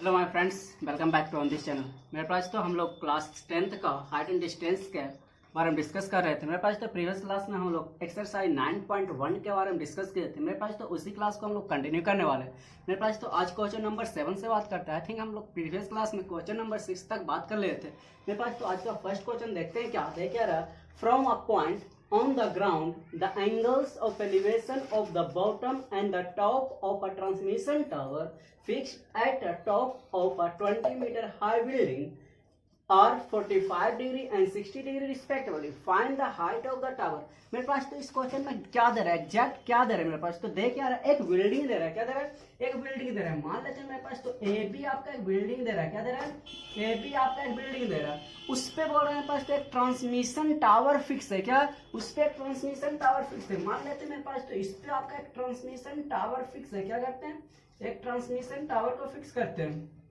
Hello my friends, welcome back to on this channel. मेरे पास तो हम लोग क्लास 10th का हाइट एंड डिस्टेंस के बारे में डिस्कस कर रहे थे। मेरे पास तो प्रीवियस क्लास में हम लोग एक्सरसाइज 9.1 के बारे में डिस्कस किए थे। मेरे पास तो उसी क्लास को हम लोग कंटिन्यू करने वाले हैं। मेरे पास तो आज क्वेश्चन नंबर 7 से बात करते हैं। आई थिंक हम लोग प्रीवियस क्लास में क्वेश्चन नंबर 6 तक बात कर रहे थे। मेरे पास तो आज का फर्स्ट क्वेश्चन देखते हैं क्या देखिए रहा। From a point on the ground, the angles of elevation of the bottom and the top of a transmission tower fixed at the top of a 20-meter high building are 45 degree and 60 degree respectively. Find the height of the tower. मेरे पास तो इस question में क्या दे रहा है, exact क्या दे रहा है मेरे पास तो देख यार, एक बिल्डिंग दे रहा है। क्या दे रहा है? एक बिल्डिंग दे रहा है। मान लेते हैं मेरे पास तो ए बी आपका एक बिल्डिंग दे रहा है। क्या दे रहा है? ए बी आपका एक बिल्डिंग दे रहा है। उस पे बोल रहे हैं पास तो एक ट्रांसमिशन टावर फिक्स है। क्या उस पे एक ट्रांसमिशन टावर फिक्स है? मान लेते हैं मेरे पास तो इस पे आपका एक ट्रांसमिशन टावर फिक्स है। क्या करते हैं? एक ट्रांसमिशन टावर को फिक्स करते हैं।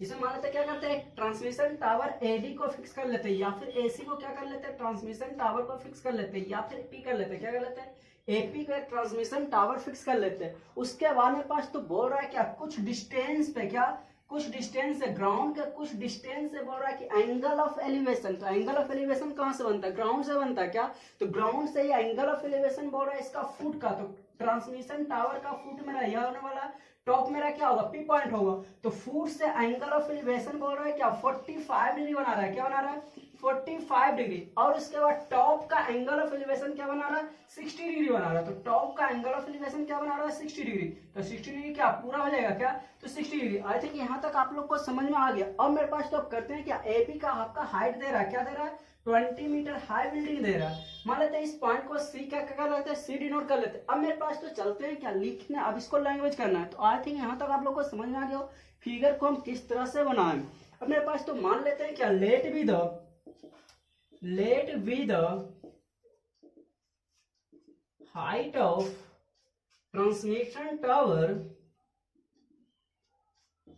इसमें मान लेते क्या करते हैं, एक ट्रांसमिशन टावर एडी को फिक्स कर लेते हैं, या फिर एसी को क्या कर लेते हैं, ट्रांसमिशन टावर को फिक्स कर लेते हैं, या फिर पी कर लेते हैं। क्या कर लेते हैं? एपी को एक ट्रांसमिशन टावर फिक्स कर लेते हैं। उसके बाद मेरे पास तो बोल रहा है क्या, कुछ डिस्टेंस पे, क्या कुछ डिस्टेंस है ग्राउंड के, कुछ डिस्टेंस से बोल रहा है कि एंगल ऑफ एलिवेशन। तो एंगल ऑफ एलिवेशन कहां से बनता है? ग्राउंड से बनता है। क्या तो ग्राउंड से ही एंगल ऑफ एलिवेशन बोल रहा है इसका फुट का। तो ट्रांसमिशन टावर का फुट मेरा यह होने वाला, टॉप मेरा क्या होगा, पी पॉइंट होगा। तो फुट से एंगल ऑफ एलिवेशन बोल रहा है क्या, 45 डिग्री बना रहा है। क्या बना रहा है? 45 डिग्री। और उसके बाद टॉप का एंगल ऑफ एलिवेशन क्या बना रहा है? 60 डिग्री बना रहा है। तो टॉप का एंगल ऑफ एलिवेशन क्या बना रहा है? 60 डिग्री। तो 60 डिग्री क्या पूरा हो जाएगा? क्या तो 60 डिग्री। आई थिंक यहाँ तक आप लोग को समझ में आ गया। अब मेरे पास तो अब करते हैं क्या, एपी का आपका हाइट दे रहा है। क्या दे रहा है? 20 मीटर हाई बिल्डिंग दे रहा है। मान लेते हैं इस पॉइंट को सी क्या कर लेते हैं, सी डिनोट कर लेते हैं। अब मेरे पास तो चलते हैं क्या लिखने, अब इसको लैंग्वेज करना है। तो आई थिंक यहाँ तक आप लोग को समझ में आ गया फिगर को हम किस तरह से बनाएं। अब मेरे पास तो मान लेते हैं क्या, let be the height of transmission tower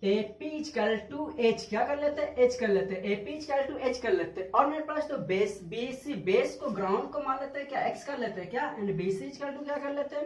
AP equal to H। क्या कर लेते हैं? H कर लेते हैं। AP इक्वल टू H कर लेते हैं। और मेरे पास तो बेस BC, बेस को ग्राउंड को मान लेते हैं क्या, X कर लेते हैं। क्या एंड BC इक्वल टू क्या कर लेते हैं,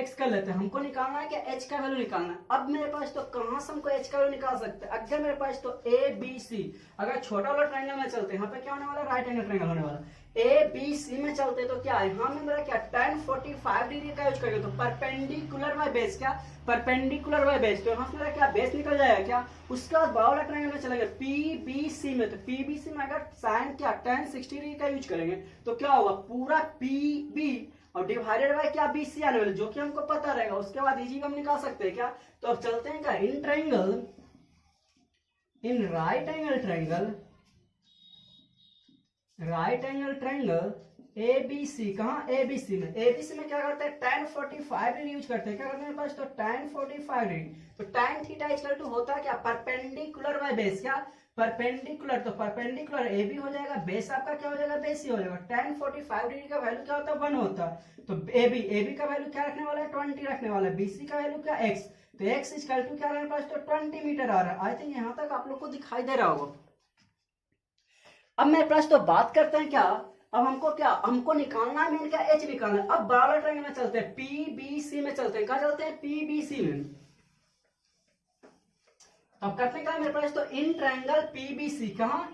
X कर लेते हैं। हमको निकालना है क्या, H का वैल्यू निकालना है। अब मेरे पास तो कहां से हमको H का वैल्यू निकाल सकते हैं, अगर मेरे पास तो ABC, अगर छोटा वाला ट्रायंगल में चलते हैं, यहाँ पे क्या होने वाला, राइट एंगल ट्रायंगल होने वाला। ABC में चलते हैं तो क्या है, यहाँ में मेरा क्या tan 45 डिग्री का यूज करेंगे। तो परपेंडिकुलर बाय बेस, क्या परपेंडिकुलर बाय बेस, तो यहाँ से मेरा क्या बेस निकल जाएगा। क्या उसके बाद बड़ा वाला ट्रायंगल में चलेंगे PBC में। तो PBC में अगर sin क्या tan 60 डिग्री का यूज करेंगे तो क्या होगा, पूरा PB और डिवाइडेड बाय क्या BC आने वाले, जो कि हमको पता रहेगा। उसके बाद इजी हम निकाल सकते हैं। क्या तो अब चलते हैं क्या, in triangle, in right angle triangle ABC, कहाँ ABC में, ABC में क्या करते हैं, tan 45 डिग्री यूज करते हैं। क्या करते हैं मेरे पास तो tan 45 डिग्री। तो tan थीटा इक्वल टू होता है क्या, परपेंडिकुलर बाय बेस। क्या परपेंडिकुलर, तो परपेंडिकुलर AB हो जाएगा, बेस आपका क्या हो जाएगा, बेस ही हो जाएगा। tan 45 डिग्री का वैल्यू क्या होता है, 1 होता है। तो AB का वैल्यू क्या रखने वाला है, 20 रखने वाला है। BC का वैल्यू क्या, X। तो X इक्वल टू क्या मेरे पास तो 20 मीटर आ रहा है। आई थिंक यहाँ तक आप लोग को दिखाई दे रहा होगा। अब मेरे पास तो बात करते हैं क्या, अब हमको क्या, हमको निकालना है मेन क्या, H निकालना है। अब बड़ा ट्रायंगल में चलते हैं, PBC में चलते हैं। कहा चलते हैं, PBC में। अब करते हैं क्या मेरे पास तो इन ट्रायंगल PBC, कहा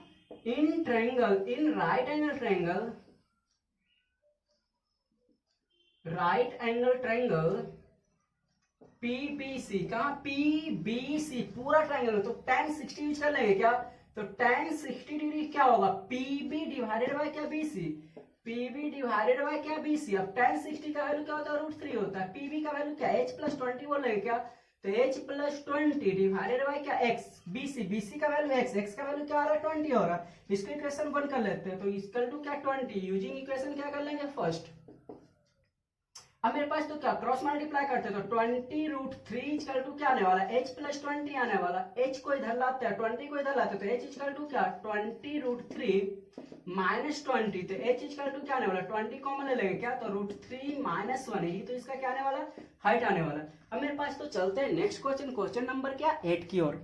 इन triangle, in right angle triangle PBC, कहा PBC पूरा ट्रायंगल। तो tan 60 यूज कर लेंगे। क्या तो tan 60 डिग्री क्या होगा, PB डिवाइडेड बाय क्या BC, PB डिवाइडेड बाय क्या BC। अब tan 60 का वैल्यू क्या होता है, √3 होता है। PB का वैल्यू क्या, H प्लस 20 बोल रहे हैं। क्या तो H प्लस 20 डिवाइडेड बाय क्या X, BC का वैल्यू X का वैल्यू क्या आ रहा है, 20 हो रहा है। इसको इक्वेशन 1 कर लेते हैं। तो इक्वल टू क्या 20, यूजिंग इक्वेशन क्या कर लेंगे फर्स्ट। अब मेरे पास तो क्या क्रॉस मल्टीप्लाई करते हैं, तो 20 √3 इक्वल टू क्या आने वाला है, H प्लस 20 आने वाला। H को इधर लाते हैं, 20 को इधर लाते हैं, तो H इक्वल टू क्या 20 √3 माइनस 20। तो H इक्वल टू क्या आने वाला, 20 कॉमन ले लेंगे। क्या तो √3 माइनस 1 ही तो इसका क्या आने वाला, हाइट आने वाला। अब मेरे पास तो चलते हैं नेक्स्ट क्वेश्चन, क्वेश्चन नंबर क्या 8 की ओर।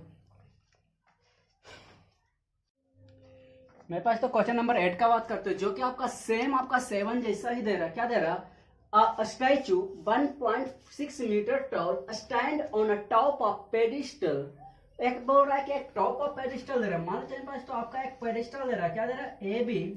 मेरे पास तो क्वेश्चन नंबर 8 का बात करते हैं, जो कि आपका सेम आपका 7 जैसा ही दे रहा है। क्या दे रहा है, A statue 1.6 meter tall stand on a top of pedestal एक बोल रहा है कि एक टॉप ऑफ पेडिस्टल दे रहा है, मान लीजिए पास तो आपका एक पेडिस्टल दे रहा है, क्या दे रहा है ए बी,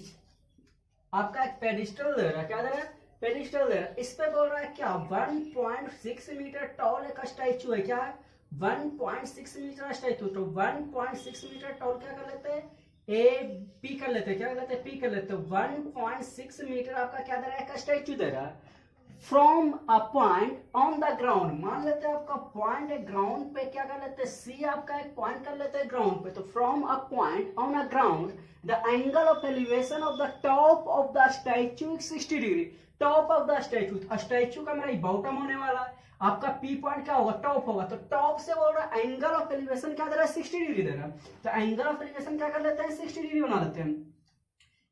आपका एक पेडिस्टल दे रहा है, क्या दे रहा है पेडिस्टल दे रहा है। इस पे बोल रहा है क्या 1.6 मीटर टॉल एक स्टैचू है, क्या 1.6 मीटर स्टैचू, तो 1.6 मीटर टॉल क्या कर लेते हैं ए पी कर लेते हैं, क्या कर लेते हैं पी कर लेते हैं। 1.6 मीटर आपका क्या दे रहा है एक स्टैचू दे रहा है from a point on the ground, मान लेते हैं आपका पॉइंट है ग्राउंड पे, क्या कर लेते हैं सी आपका एक पॉइंट कर लेते हैं ग्राउंड पे, तो from a point on a ground the angle of elevation of the top of the statue 60 degree, top of the statue, statue का मेरा बॉटम होने वाला है, आपका पी पॉइंट क्या होगा टॉप होगा, तो टॉप से बोल रहा है एंगल ऑफ एलिवेशन क्या दे रहा है 60 डिग्री दे रहा है, तो एंगल ऑफ एलिवेशन क्या कर लेते हैं 60 डिग्री बना लेते हैं,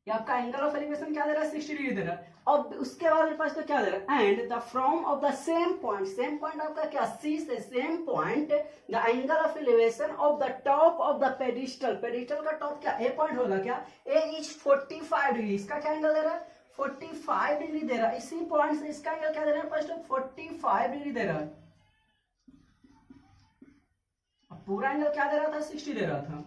ये आपका एंगल ऑफ एलिवेशन क्या दे रहा है 60 डिग्री दे रहा है। अब उसके बाद मेरे पास तो क्या दे रहा है and the from of the same point आपका क्या सी से same point the angle of elevation of the top of the pedestal, pedestal का टॉप क्या ए पॉइंट होगा, क्या ए इज 45 डिग्री, इसका क्या एंगल दे रहा है 45 डिग्री दे रहा है, इसी पॉइंट से इसका एंगल क्या दे रहा है फर्स्ट 45 डिग्री दे रहा है, पूरा एंगल क्या दे रहा था 60 दे रहा था,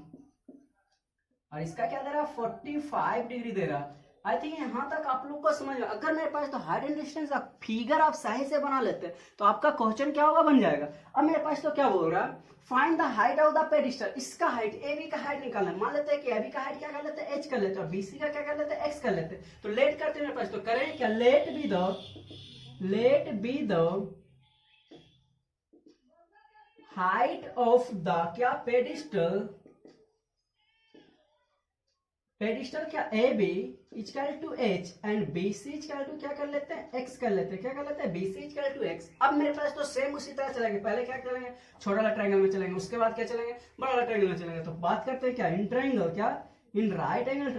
और इसका क्या दे रहा है 45 डिग्री दे रहा है। आई थिंक यहां तक आप लोग को समझ में, अगर मेरे पास तो हाइट एंड डिस्टेंस का फिगर आप सही से बना लेते हैं तो आपका क्वेश्चन क्या होगा बन जाएगा। अब मेरे पास तो क्या बोल रहा है find the height of the pedestal, इसका हाइट ए बी का हाइट निकालना है, मान लेते हैं कि ए बी का हाइट क्या कर लेते हैं एच कर लेते हैं, बी सी का क्या कर लेते हैं एक्स कर लेते हैं, तो लेट करते हैं मेरे पास तो करें क्या let be the height of the क्या पेडिस्टल क्या A B equal to H and B C equal to क्या कर लेते हैं एक्स कर लेते हैं, क्या कर लेते हैं B C equal to X. अब मेरे पास तो सेम उसी तरह चलेंगे, पहले क्या करेंगे छोटा वाला ट्रायंगल में चलेंगे, उसके बाद क्या चलेंगे बड़ा वाला ट्रायंगल में चलेंगे। तो बात करते हैं क्या इन ट्रायंगल, क्या इन राइट एंगल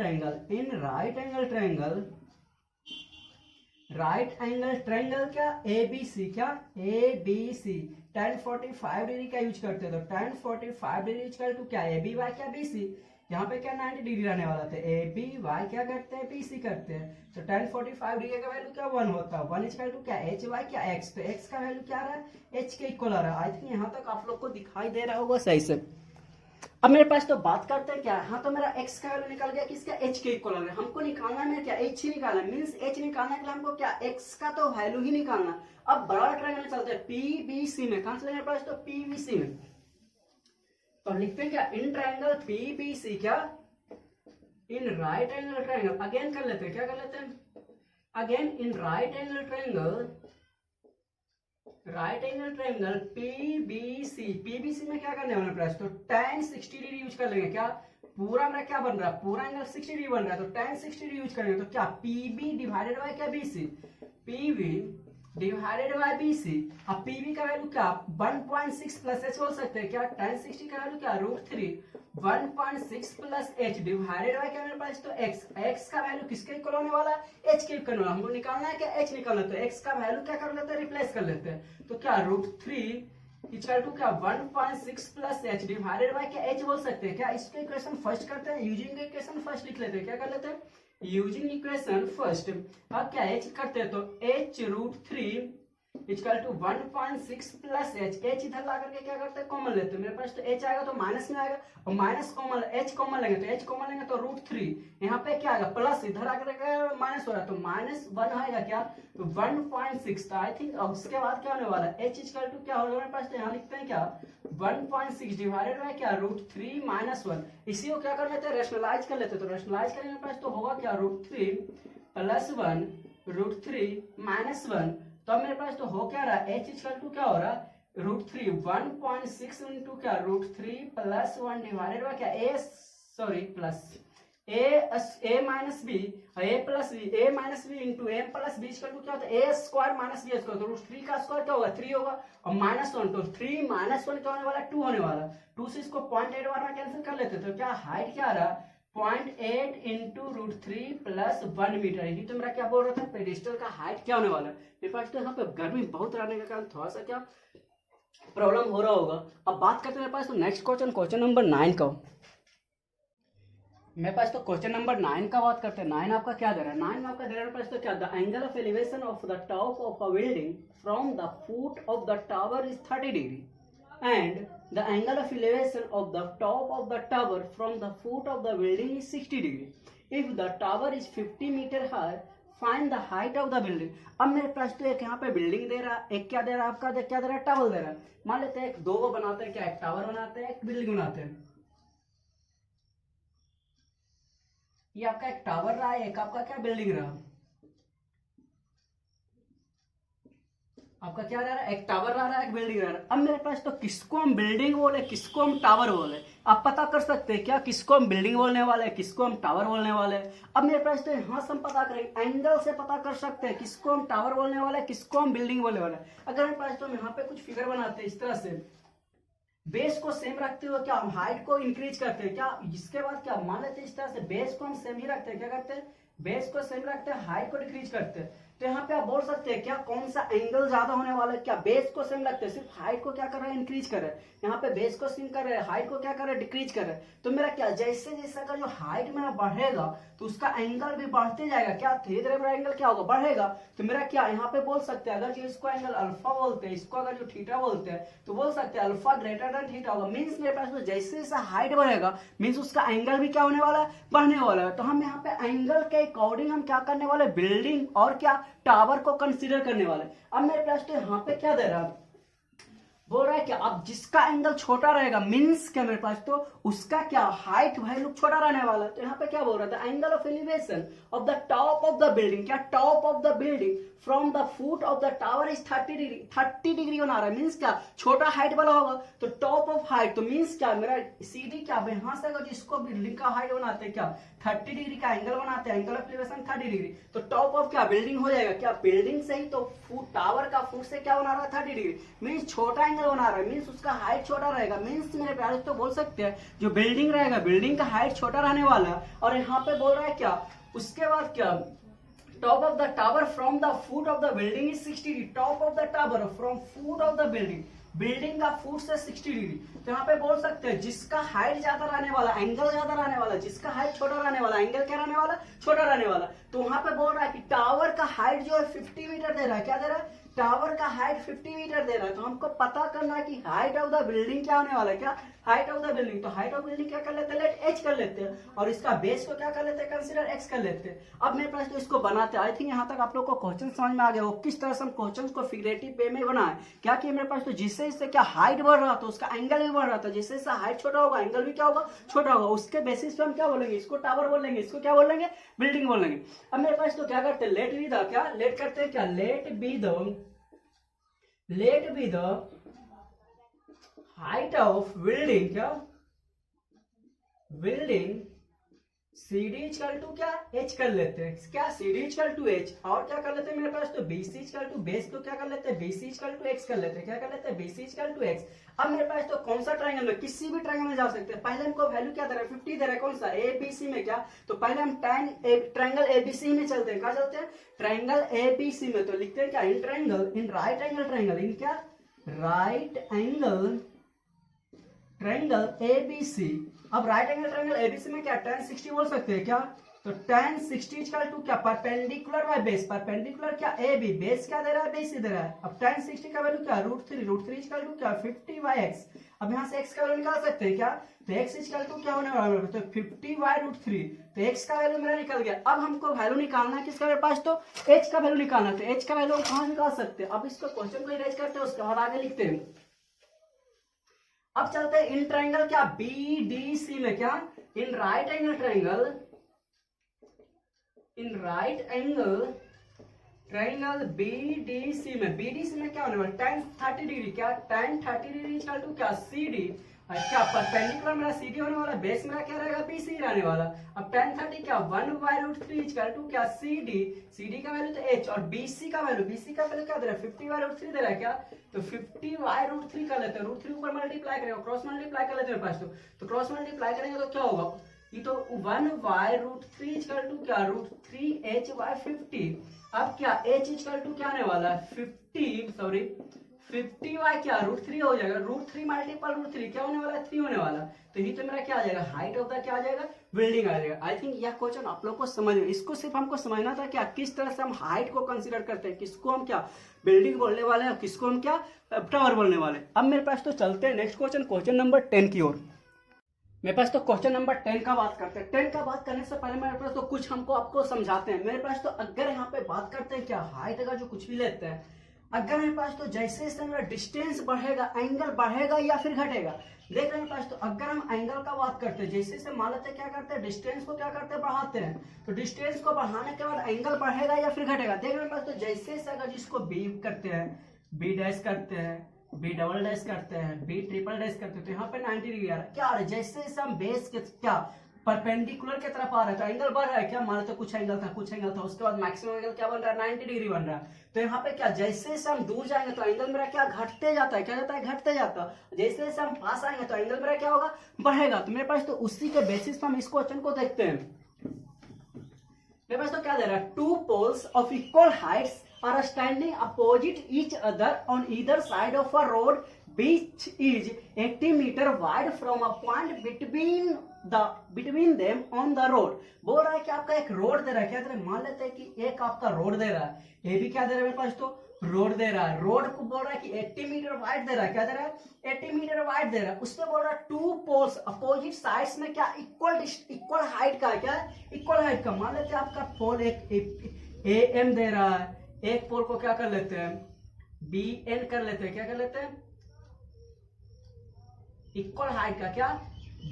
ट्रायंगल क्या ए बी सी, क्या A B C tan 45 degree का यूज करते हैं, तो tan 45 डिग्री इक्वल टू क्या ए बी वाई क्या बी सी, यहाँ पे क्या 90 डिग्री रहने वाला था, ए बी वाई क्या करते हैं बी सी करते हैं, तो tan 45 डिग्री का वैल्यू क्या 1 होता है, 1 इक्वल टू क्या एच वाई क्या एक्स, तो एक्स का वैल्यू क्या आ रहा है एच के इक्वल आ रहा है। आई थिंक यहाँ तक आप लोग को दिखाई दे रहा होगा सही से। अब मेरे पास तो बात करते हैं क्या, हाँ तो मेरा x का वैल्यू निकल गया किसका h के इक्वल है, हमको निकालना है क्या h ही निकालना है, मींस h निकालने के लिए हमको क्या x का तो वैल्यू ही निकालना। अब बड़ा ट्रायंगल चलते हैं PBC में, कहां चलेंगे मेरे पास तो PBC में, तो लिखते हैं क्या इन ट्रायंगल PBC, क्या in right angle triangle, again कर लेते हैं क्या कर लेते हैं again in right angle triangle PBC में क्या करने वाले प्लस, तो tan 60 डिग्री यूज कर लेंगे, क्या पूरा मेरा क्या बन रहा है पूरा एंगल 60 डिग्री बन रहा है, तो tan 60 डिग्री यूज करेंगे, तो क्या पीबी डिवाइडेड बाय क्या BC, PB divided by BC. अब पीबी का वैल्यू क्या 1.6 प्लस एच बोल सकते हैं, क्या tan 60 का वैल्यू क्या √3 1.6 प्लस एच डिवाइडेड बाय क्या मेरे पास तो x का वैल्यू किसके इक्वल होने वाला है h के इक्वल होने वाला, हमको निकालना है क्या h निकालना, तो x का वैल्यू क्या कर लेते हैं रिप्लेस कर लेते हैं, तो क्या √3 इक्वल टू क्या 1.6 प्लस एच डिवाइडेड बाय क्या h बोल सकते हैं, क्या इसके इक्वेशन फर्स्ट करते हैं यूजिंग इक्वेशन फर्स्ट लिख लेते हैं, क्या कर लेते हैं यूजिंग इक्वेशन फर्स्ट। अब क्या h करते हैं तो h √3 equal to 1.6 plus H, H इधर ला करके क्या करते हैं कॉमन लेते हैं, मेरे पास तो एच आएगा तो माइनस में आएगा और माइनस कॉमन एच कॉमन लेंगे, तो एच कॉमन लेंगे तो √3 यहाँ पे क्या आएगा प्लस इधर आकर माइनस हो रहा है तो -1 आएगा, क्या तो 1.6, तो आई थिंक उसके बाद क्या होने वाला है एच इक्वल टू क्या होगा मेरे पास, तो यहाँ लिखते हैं क्या 1.6 डिवाइडेड बाय क्या √3 -1, इसी को क्या कर लेते हैं रेशनलाइज कर लेते हैं, तो रेशनलाइज करेंगे मेरे पास तो होगा क्या √3 + 1 √3 -1, तो अब मेरे पास तो हो क्या रहा है h इक्वल टू क्या हो रहा है √3 1.6 इंटू क्या √3 + 1 डिवाइडेड बाय क्या plus a minus B a plus B a minus B into a plus B equal to क्या होता है a square minus B square, तो √3 का स्क्वायर क्या होगा 3 होगा और -1, तो 3 -1 क्या होने वाला 2 होने वाला, 2 से इसको 0.8 बार में कैंसिल कर लेते, तो क्या हाइट क्या आ रहा 0.8 इंटू √3 + 1 मीटर, यही तो मेरा क्या बोल रहा था पेडिस्टल का हाइट क्या होने वाला है। मेरे पास तो यहाँ पे गर्मी बहुत रहने के कारण थोड़ा सा क्या प्रॉब्लम हो रहा होगा। अब बात करते हैं मेरे पास तो नेक्स्ट क्वेश्चन नंबर 9 का, मेरे पास तो क्वेश्चन नंबर 9 का बात करते हैं। 9 आपका क्या दे रहा है, 9 में आपका दे रहा है मेरे पास तो क्या the angle of elevation of the top of a building from the foot of the tower is 30 degree and the angle of elevation of the top of the tower from the foot of the building is 60 degree. If the tower is 50 meter high, find the height of the building. अब मेरे पास तो एक यहाँ पे building दे रहा है, एक क्या दे रहा है आपका, क्या दे रहा है, टावर दे रहा है। मान लेते हैं दो को बनाते हैं, क्या एक टावर बनाते हैं, एक बिल्डिंग बनाते हैं। ये आपका एक टावर रहा है, एक आपका क्या बिल्डिंग रहा, आपका क्या रहा है, एक टावर रहा है, एक बिल्डिंग रहा है। अब मेरे पास तो किसको हम बिल्डिंग बोले, किसको हम टावर बोले, आप पता कर सकते हैं क्या, किसको हम बिल्डिंग बोलने वाले हैं, किसको हम टावर बोलने वाले हैं। अब मेरे पास तो यहाँ से हम पता करेंगे, एंगल से पता कर सकते हैं किसको हम टावर बोलने वाले हैं, किसको हम बिल्डिंग बोलने वाले हैं। अगर मेरे पास तो हम यहाँ पे कुछ फिगर बनाते हैं इस तरह से, बेस को सेम रखते हुए क्या हम हाइट को इंक्रीज करते हैं क्या, इसके बाद क्या मान लेते हैं इस तरह से बेस को हम सेम ही रखते हैं, क्या करते हैं, बेस को सेम रखते हैं, हाइट को डिक्रीज करते हैं। तो यहाँ पे आप बोल सकते हैं क्या कौन सा एंगल ज्यादा होने वाला है, क्या बेस को सेम रखते हैं, सिर्फ हाइट को क्या कर रहा है, इंक्रीज कर रहे हैं। यहाँ पे बेस को सेम कर रहे हैं, हाइट को क्या कर रहे हैं, डिक्रीज कर रहे हैं। तो मेरा क्या जैसे जैसे अगर जो हाइट मेरा बढ़ेगा तो उसका एंगल भी बढ़ते जाएगा, क्या धीरे धीरे मेरा एंगल क्या होगा, बढ़ेगा। तो मेरा क्या यहाँ पे बोल सकते हैं, अगर जो इसको एंगल अल्फा बोलते हैं, इसको अगर जो थीटा बोलते हैं, तो बोल सकते हैं अल्फा ग्रेटर देन थीटा होगा। मीन्स मेरे पास तो जैसे जैसे हाइट बढ़ेगा मीन्स उसका एंगल भी क्या होने वाला है, बढ़ने वाला है। तो हम यहाँ पे एंगल के अकॉर्डिंग हम क्या करने वाले, बिल्डिंग और क्या टावर को कंसीडर करने वाले। अब मेरे पास तो यहाँ पे क्या दे रहा है, बोल रहा है कि अब जिसका एंगल छोटा रहेगा मीन्स क्या मेरे पास तो उसका क्या हाइट वैल्यू छोटा रहने वाला है। तो यहाँ पे क्या बोल रहा था, angle of elevation of the top of the building, क्या top of the building from the foot of the tower is 30 degree, 30 degree बना रहा है। मीन्स क्या छोटा हाइट वाला होगा तो टॉप ऑफ हाइट, तो मीन्स क्या मेरा सीडी क्या यहां से अगर जिसको बिल्डिंग का हाइट बनाते हैं क्या 30 डिग्री का एंगल बनाते हैं, एंगल ऑफ एलिवेशन 30 डिग्री, तो टॉप ऑफ क्या बिल्डिंग हो जाएगा, क्या बिल्डिंग से ही तो फुट टावर का फुट से क्या बना रहा है 30 डिग्री, मीन्स छोटा एंगल बना रहा है, मीन्स उसका हाइट छोटा रहेगा। मीन्स मेरे प्यारे तो बोल सकते हैं जो बिल्डिंग रहेगा बिल्डिंग का हाइट छोटा रहने वाला है। और यहाँ पे बोल रहा है क्या उसके बाद क्या top of the tower from the foot of the building is 60 degree, top of the tower from foot of the building, building का फुट से 60 डिग्री। तो यहाँ पे बोल सकते हैं जिसका हाइट ज्यादा रहने वाला एंगल ज्यादा रहने वाला, जिसका हाइट छोटा रहने वाला एंगल क्या रहने वाला, छोटा रहने वाला। तो वहां पे बोल रहा है कि टावर का हाइट जो है 50 मीटर दे रहा है, क्या दे रहा है, टावर का हाइट 50 मीटर दे रहा है। तो हमको पता करना है कि हाइट ऑफ द बिल्डिंग क्या होने वाला है, क्या हाइट ऑफ द बिल्डिंग। तो हाइट ऑफ बिल्डिंग क्या कर लेते हैं, लेट एच कर लेते हैं और इसका बेस को क्या कर लेते हैं, कंसीडर एक्स कर लेते हैं। अब मेरे पास तो इसको बनाते हैं। आई थिंक यहाँ तक आप लोग को क्वेश्चन समझ में आ गया वो किस तरह से हम क्वेश्चन को फिगरेटिव वे में बनाए। क्या कि मेरे पास तो जिससे इससे क्या हाइट बढ़ रहा था उसका एंगल भी बढ़ रहा था, जिससे इससे हाइट छोटा होगा एंगल भी क्या होगा, छोटा होगा। उसके बेसिस पे हम क्या बोलेंगे, इसको टावर बोलेंगे, इसको क्या बोलेंगे, बिल्डिंग बोलेंगे। अब मेरे पास तो क्या करते हैं, लेट बी द, क्या लेट करते हैं, क्या let be the height of building, क्या बिल्डिंग CD इक्वल टू क्या H कर लेते हैं, क्या CD इक्वल टू H, और क्या कर लेते हैं मेरे पास तो BC इक्वल टू बेस को क्या कर लेते हैं, BC इक्वल टू X कर लेते हैं, क्या कर लेते हैं, BC इक्वल टू X। अब मेरे पास तो कौन सा ट्रायंगल में, किसी भी ट्रायंगल में जा सकते हैं। पहले हमको वैल्यू क्या दे रहा है, 50 दे रहा है, कौन सा ABC में, क्या तो पहले हम ट्रायंगल ABC में चलते हैं, कहा चलते हैं ट्रायंगल ABC में। तो लिखते हैं क्या in triangle, in right angle triangle, in क्या राइट एंगल ट्रायंगल ABC। अब राइट एंगल ट्रायंगल ABC में क्या tan 60 बोल सकते हैं, क्या तो tan 60 इक्वल टू क्या परपेंडिकुलर बाय बेस, परपेंडिकुलर क्या AB, बेस क्या दे रहा है, BC दे रहा है। अब tan 60 का वैल्यू क्या √3 इक्वल टू क्या 50/x। अब यहाँ से x का वैल्यू निकाल सकते हैं, क्या तो x इक्वल टू क्या होने वाला है, तो 50/√3, तो x का वैल्यू मेरा निकल गया। अब हमको वैल्यू निकालना है किसका, मेरे पास तो h का वैल्यू निकालना है। तो h का वैल्यू हम कहाँ निकाल सकते हैं, अब इसको क्वेश्चन को इरेज करते हैं उसके बाद आगे लिखते हैं। अब चलते हैं इन ट्रायंगल क्या BDC में, क्या in right angle triangle, in right angle triangle BDC में, BDC में क्या होने वाला tan 30 डिग्री, क्या tan 30 डिग्री इक्वल टू क्या CD, क्या परपेंडिकुलर मेरा CD होने वाला, बेस मेरा क्या रहेगा BC रहने वाला। अब tan 30 क्या 1/√3 इक्वल टू क्या CD का वैल्यू तो H, और BC का वैल्यू क्या दे रहा है 50/√3 दे रहा है, क्या तो 50/√3 कर लेते हैं, √3 ऊपर मल्टीप्लाई करेंगे, क्रॉस मल्टीप्लाई कर लेते हैं पास तो क्रॉस मल्टीप्लाई करेंगे तो क्या होगा, ये तो 1/√3 इक्वल टू क्या √3h/50। अब क्या h इक्वल टू क्या आने वाला है 50 50 बाय क्या √3 हो जाएगा, √3 मल्टीपल √3 क्या होने वाला है, 3 होने वाला। तो ये तो मेरा क्या आ जाएगा, हाइट ऑफ द क्या आ जाएगा, बिल्डिंग आ जाएगा। आई थिंक यह क्वेश्चन आप लोग को समझ में, इसको सिर्फ हमको समझना था क्या किस तरह से हम हाइट को कंसीडर करते हैं, किसको हम क्या बिल्डिंग बोलने वाले हैं, किसको हम क्या टावर बोलने वाले हैं। अब मेरे पास तो चलते हैं नेक्स्ट क्वेश्चन, क्वेश्चन नंबर 10 की ओर। मेरे पास तो क्वेश्चन नंबर 10 का बात करते हैं। 10 का बात करने से पहले मेरे पास तो कुछ हमको आपको समझाते हैं। मेरे पास तो अगर यहाँ पे बात करते हैं क्या हाइट का जो कुछ भी लेते हैं, अगर मेरे पास तो जैसे जैसे मेरा डिस्टेंस बढ़ेगा एंगल बढ़ेगा या फिर घटेगा। देख रहे मेरे पास तो अगर हम एंगल का बात करते हैं, जैसे जैसे मान लेते हैं क्या करते हैं, डिस्टेंस को क्या करते हैं, बढ़ाते हैं। तो डिस्टेंस को बढ़ाने के बाद एंगल बढ़ेगा या फिर घटेगा। देख रहे मेरे पास तो जैसे जैसे अगर जिसको बी करते हैं, बी डैश करते हैं, बी डबल डैश करते हैं, बी ट्रिपल डैश करते हैं, तो यहाँ पे 90 डिग्री आ रहा है। क्या आ रहा है, जैसे जैसे हम बेस के क्या परपेंडिकुलर की तरफ आ रहा है तो एंगल बढ़ रहा है। क्या मान लेते कुछ एंगल था, कुछ एंगल था, उसके बाद मैक्सिमम एंगल क्या बन रहा है, 90 डिग्री बन रहा है। तो यहाँ पे क्या जैसे जैसे हम दूर जाएंगे तो एंगल मेरा क्या घटते जाता है, क्या जाता है, घटते जाता है। जैसे जैसे हम पास आएंगे तो एंगल मेरा क्या होगा, बढ़ेगा। तो मेरे पास तो उसी के बेसिस पर हम इस क्वेश्चन को देखते हैं। मेरे पास तो क्या दे रहा है, two poles of equal heights are standing opposite each other on either side of a road which is 80 meter wide from a point between them on the road। बोल रहा है कि आपका एक रोड दे रहा है, क्या दे रहा है, मान लेते हैं कि एक आपका रोड दे रहा है, ये भी क्या दे रहा है मेरे पास तो रोड दे रहा है। रोड को बोल रहा है कि 80 मीटर वाइड दे रहा है, क्या दे रहा है, 80 मीटर वाइड दे रहा है। उसमें बोल रहा है टू पोल्स अपोजिट साइड्स में क्या इक्वल हाइट का है, क्या इक्वल हाइट का। मान लेते हैं आपका पोल एक ए एम दे रहा है, एक पोल को क्या कर लेते हैं, बी एन कर लेते हैं, क्या कर लेते हैं, इक्वल हाइट का क्या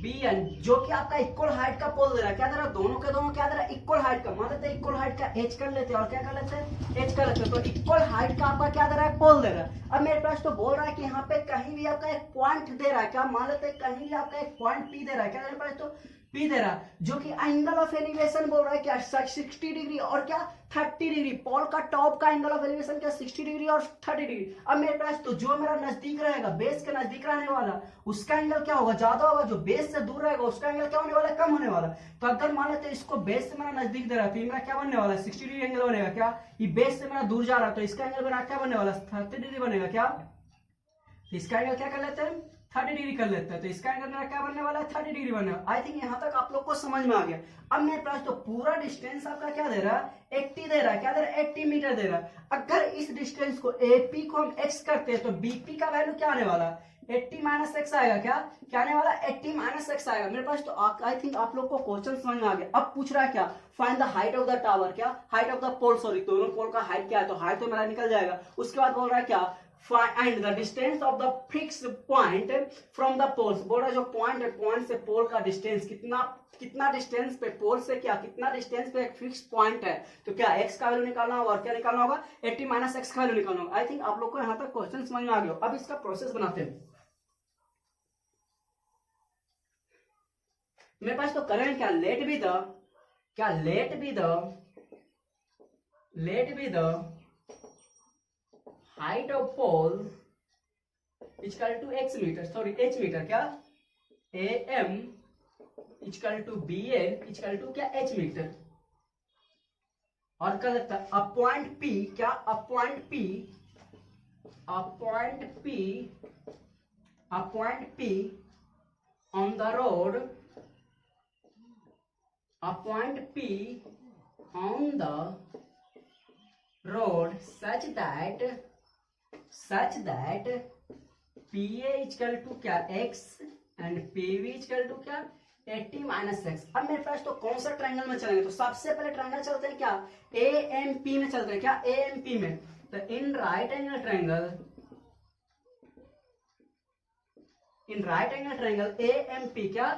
बी एन, जो कि आपका इक्वल हाइट का पोल दे रहा है। क्या दे रहा है, दोनों के दोनों क्या दे रहा है, इक्वल हाइट का। मान लेते हैं इक्वल हाइट का एच कर लेते हैं और क्या कर लेते हैं, एच कर लेते हैं। तो इक्वल हाइट का आपका क्या दे रहा है, पोल दे रहा है। अब मेरे पास तो बोल रहा है कि यहाँ पे कहीं भी आपका एक पॉइंट दे रहा है, क्या मान लेते हैं कहीं भी आपका एक पॉइंट पी दे रहा है, क्या मेरे पास तो पी दे रहा, जो कि एंगल ऑफ एलिवेशन बोल रहा है क्या 60 डिग्री और क्या 30 डिग्री। पोल का टॉप का एंगल ऑफ एलिवेशन क्या 60 डिग्री और 30 डिग्री। अब मेरे पास तो जो मेरा नजदीक रहेगा, बेस के नजदीक रहने वाला, उसका एंगल क्या होगा, ज्यादा होगा। जो बेस से दूर रहेगा उसका एंगल क्या होने वाला है, कम होने वाला। तो अगर मान लेते इसको बेस से मेरा नजदीक दे रहा है तो मेरा क्या बनने वाला है, 60 डिग्री एंगल बनेगा। क्या ये बेस से मेरा दूर जा रहा है तो इसका एंगल मेरा क्या बनने वाला है, 30 डिग्री बनेगा। क्या इसका एंगल क्या कर लेते हैं, 30 डिग्री कर लेते हैं। तो इसका एंगल मेरा क्या बनने वाला है, 30 डिग्री बनने वाला। आई थिंक यहाँ तक आप लोग को समझ में आ गया। अब मेरे पास तो पूरा डिस्टेंस आपका क्या दे रहा है, 80 दे रहा है, क्या दे रहा है, 80 मीटर दे रहा है। अगर इस डिस्टेंस को एपी को हम एक्स करते हैं तो बीपी का वैल्यू क्या आने वाला है, 80 माइनस एक्स आएगा। क्या आने वाला, 80 माइनस एक्स आएगा। मेरे पास तो आई थिंक आप लोग को क्वेश्चन समझ में आ गया। अब पूछ रहा है क्या, find the height of the tower, क्या height of the pole, sorry दोनों पोल का हाइट क्या है। तो हाइट तो मेरा निकल जाएगा। उसके बाद बोल रहा है क्या, and the distance of the fixed point from the poles। बोल रहा है जो पॉइंट है, पॉइंट से पोल का डिस्टेंस कितना डिस्टेंस पे पोल से क्या कितना डिस्टेंस पे एक फिक्स पॉइंट है। तो क्या x का वैल्यू निकालना होगा और क्या निकालना होगा, 80 माइनस एक्स का वैल्यू निकालना होगा। आई थिंक आप लोग को यहाँ तक क्वेश्चन समझ में आ गया। अब इसका प्रोसेस बनाते हैं। मेरे पास तो करेंगे क्या, let be the height of pole equal to x metre, sorry h metre, क्या am equal to bn equal to क्या h मीटर। और क्या लगता है, अपॉइंट p, क्या a point p on the road, a point p on the road such that PA equal to क्या x and PV equal to क्या 80 minus x. अब मेरे पास तो कौन सा ट्रायंगल में चलेंगे, तो सबसे पहले ट्रायंगल चलते हैं क्या AMP में चलते हैं, क्या AMP में। तो इन राइट एंगल ट्रायंगल AMP, क्या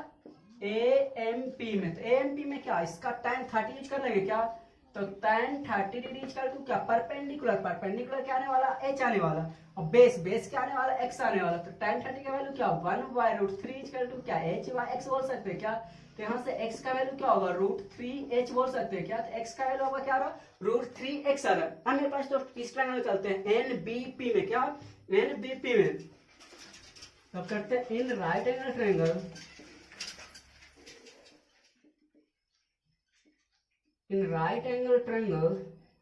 AMP में। तो AMP में क्या इसका tan 30 यूज कर लेंगे, क्या तो tan 30 डिग्री इक्वल टू क्या परपेंडिकुलर क्या आने वाला, h आने वाला, और बेस क्या आने वाला, x आने वाला। तो tan 30 का वैल्यू क्या 1/√3 इक्वल टू क्या h/x बोल सकते हैं। क्या तो यहाँ से x का वैल्यू क्या होगा, √3h बोल सकते हैं। क्या तो x का वैल्यू होगा क्या रहा, √3x आ रहा है। अब मेरे पास तो किस ट्रायंगल में चलते हैं, NBP में, क्या NBP में। तो करते हैं इन राइट एंगल ट्रायंगल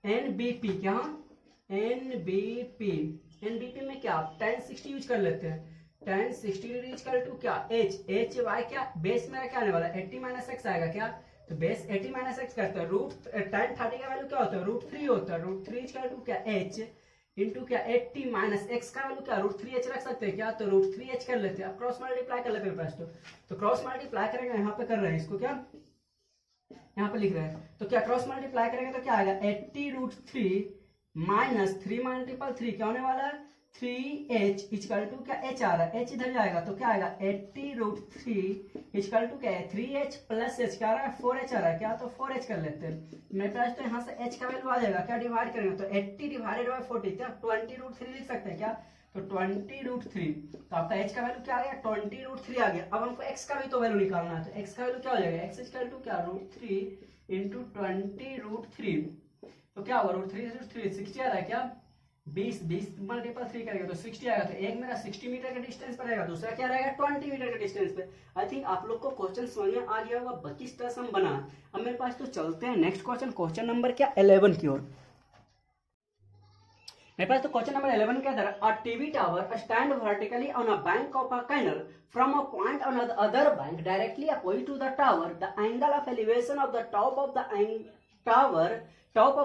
NBP, क्या NBP एनबीपी में क्या आप tan 60 यूज कर लेते हैं, tan 60 डिग्री इक्वल टू क्या h y क्या बेस मेरा क्या आने वाला है 80 माइनस एक्स आएगा क्या, तो बेस 80 माइनस एक्स करता है रूट tan 30 का वैल्यू क्या होता है √3 होता है, √3 इक्वल टू क्या h इंटू क्या 80 माइनस एक्स का वैल्यू क्या √3h रख सकते हैं क्या, तो √3h कर लेते हैं। अब क्रॉस मल्टीप्लाई कर लेते हैं पास, तो क्रॉस मल्टीप्लाई करेंगे, यहाँ पे कर रहे हैं इसको क्या यहाँ पे लिख रहे हैं, तो क्या क्रॉस मल्टीप्लाई करेंगे तो क्या आएगा 80√3 माइनस 3 मल्टीपल 3 क्या होने वाला है 3h इक्वल टू क्या h आ रहा है, h इधर जाएगा तो क्या आएगा 80√3 इक्वल टू क्या है 3h प्लस h क्या आ रहा है 4h आ रहा है क्या, तो 4h कर लेते हैं मेरे पास, तो यहाँ से h का वैल्यू आ जाएगा क्या डिवाइड करेंगे तो 80 डिवाइडेड बाय 40 क्या 20√3 लिख सकते हैं क्या, तो 20√3, तो आपका h का वैल्यू क्या आ गया 20√3 आ गया। अब हमको x का भी तो वैल्यू निकालना है, तो x का वैल्यू क्या हो जाएगा x इक्वल टू क्या √3 इंटू 20√3, तो क्या होगा √3 60 आ रहा है क्या 20 मल्टीपल 3 करेंगे तो 60 आएगा, तो एक मेरा 60 मीटर का डिस्टेंस पर रहेगा, दूसरा क्या रहेगा 20 मीटर का डिस्टेंस पे। आई थिंक आप लोग को क्वेश्चन समझ में आ गया होगा, 22 टर्म्स हम बना। अब मेरे पास तो चलते हैं नेक्स्ट क्वेश्चन नंबर क्या 11 की ओर। मेरे पास तो क्वेश्चन नंबर 11 क्या था, a TV tower stand vertically on a bank of a canal from a point on the other bank directly opposite to the tower, the angle of elevation of the top of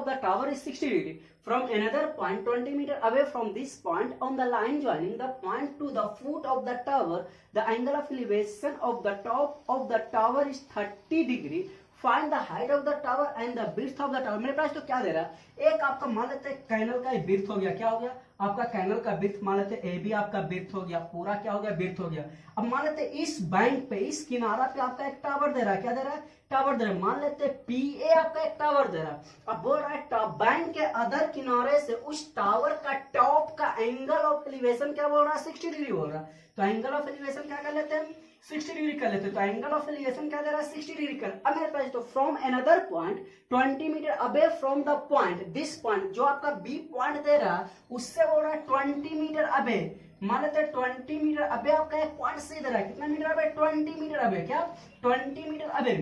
the tower is 60 degree from another point 20 meter away from this point on the line joining the point to the foot of the tower, the angle of elevation of the top of the tower is 30 degree, find the height of the tower and the width of the tower। मेरे पास तो क्या दे रहा है, एक आपका मान लेते हैं कैनल का विड्थ हो गया, क्या हो गया आपका कैनल का विड्थ मान लेते हैं, ए बी आपका विड्थ हो गया, पूरा क्या हो गया विड्थ हो गया। अब मान लेते हैं इस बैंक पे इस किनारा पे आपका एक टावर दे रहा है, क्या दे रहा है टावर दे रहा है, मान लेते हैं पी ए आपका एक टावर दे रहा है। अब बोल रहा है बैंक के अदर किनारे से उस टावर का टॉप का एंगल ऑफ एलिवेशन क्या बोल रहा है 60 डिग्री बोल रहा है, तो एंगल ऑफ एलिवेशन क्या कर लेते हैं 60 डिग्री कर लेते हैं, तो एंगल ऑफ एलिवेशन क्या दे रहा है 60 डिग्री कर। अब मेरे पास तो फ्रॉम अनदर पॉइंट 20 मीटर अबे from the point, this point जो आपका बी पॉइंट दे रहा है उससे बोल रहा है 20 मीटर अबे, मान लेते हैं 20 मीटर अबे आपका एक पॉइंट से दे रहा है, कितना मीटर अबे 20 मीटर अबे, क्या 20 मीटर अबे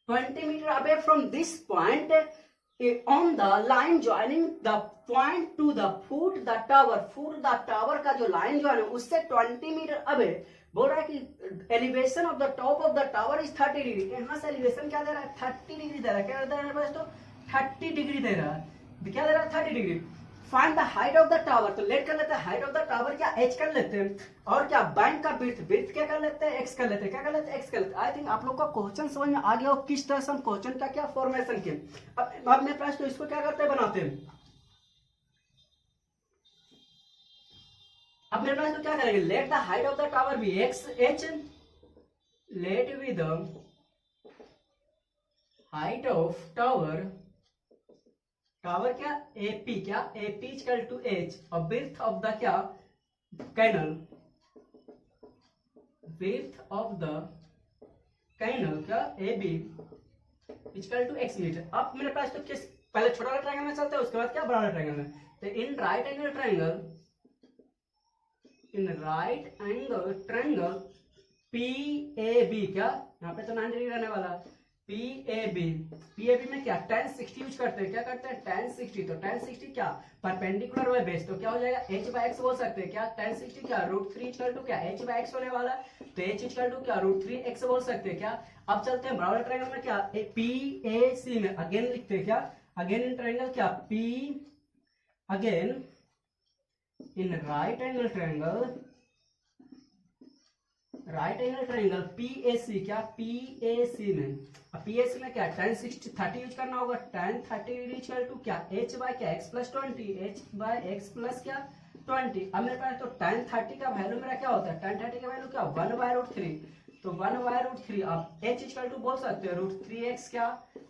20 meter away from this point on the line joining the point to the foot the tower का जो लाइन जो है उससे 20 मीटर अबे बोल रहा है कि elevation of the top of the tower is 30 degree, यहाँ से एलिवेशन क्या दे रहा है 30 डिग्री दे रहा है, क्या दे रहा है बस तो 30 डिग्री दे रहा है, क्या दे रहा है 30 degree. Find the height of the tower, तो लेट कर लेते हैं हाइट ऑफ द टावर क्या h कर लेते हैं, और क्या बैंक का विड्थ क्या कर लेते हैं x कर लेते हैं, क्या कर लेते हैं x कर लेते हैं। आई थिंक आप लोग का क्वेश्चन समझ में आ गया हो किस तरह से हम क्वेश्चन का क्या फॉर्मेशन के। अब मेरे पास तो इसको क्या करते हैं बनाते हैं, अब मेरे पास तो क्या करेंगे let the height of the tower be x h, let be the height of tower क्या AP क्या AP इक्वल टू h, और विड्थ ऑफ द क्या canal, width of the canal क्या AB equal to x metre. अब मेरे पास तो किस पहले छोटा वाला ट्रायंगल में चलते हैं उसके बाद क्या बड़ा वाला ट्रायंगल में, तो इन राइट एंगल ट्रायंगल PAB क्या यहाँ पे तो 90 डिग्री रहने वाला PAB में क्या tan 60 यूज करते हैं, क्या करते हैं tan 60, तो tan 60 क्या परपेंडिकुलर बाय बेस, तो क्या हो जाएगा h बाय x बोल सकते हैं क्या, tan 60 क्या √3 इक्वल टू क्या h बाय x होने वाला, तो h इक्वल टू क्या √3x बोल सकते हैं क्या। अब चलते हैं बराबर ट्रायंगल में क्या PAC में अगेन लिखते हैं क्या, अगेन इन ट्रायंगल क्या P again in right angle triangle PAC क्या PAC में, अब PAC में क्या tan 60 30 यूज करना होगा, tan 30 डिग्री इक्वल टू क्या h बाय क्या x plus 20, h by x plus क्या 20। अब मेरे पास तो tan 30 का वैल्यू मेरा क्या होता है, tan 30 का वैल्यू क्या 1 बाय √3, तो 1 बाय √3, अब h इक्वल टू बोल सकते हैं √3x क्या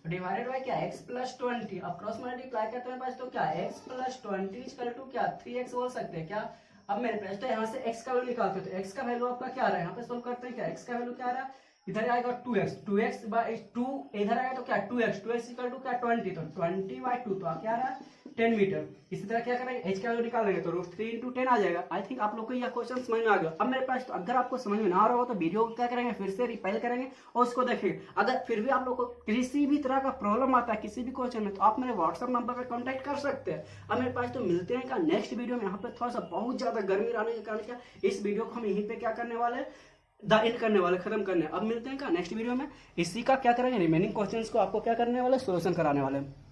डिवाइडेड बाय क्या x प्लस 20, अब क्रॉस मल्टीप्लाई करते हैं पास तो क्या x प्लस 20 इक्वल टू क्या 3x बोल सकते हैं क्या। अब मेरे पास तो यहाँ से x का वैल्यू निकालते हैं, तो x का वैल्यू आपका क्या आ रहा है यहाँ पे सोल्व करते हैं क्या, x का वैल्यू क्या आ रहा है इधर आएगा 2x बाय 2, इधर आएगा तो क्या 2x इक्वल टू क्या 20, तो 20 बाय 2, तो क्या आ रहा है 10 मीटर। इसी तरह क्या करेंगे, h की वैल्यू निकालेंगे तो √3 इंटू 10 आ जाएगा। आई थिंक आप लोग को यह क्वेश्चन समझ में आ गया। अब मेरे पास तो अगर आपको समझ में ना आ रहा हो तो वीडियो को क्या करेंगे, फिर से रिपेल करेंगे और उसको देखेंगे। अगर फिर भी आप लोग को किसी भी तरह का प्रॉब्लम आता है किसी भी क्वेश्चन में, तो आप मेरे व्हाट्सएप नंबर पर कॉन्टैक्ट कर सकते हैं। अब मेरे पास तो मिलते हैं का नेक्स्ट वीडियो में। यहाँ पे थोड़ा सा बहुत ज्यादा गर्मी रहने के कारण क्या इस वीडियो को हम यहीं पे क्या करने वाले हैं, द एंड करने वाले, खत्म करने। अब मिलते हैं का नेक्स्ट वीडियो में, इसी का क्या करेंगे, रिमेनिंग क्वेश्चंस को आपको क्या करने वाले, सोल्यूशन कराने वाले हैं।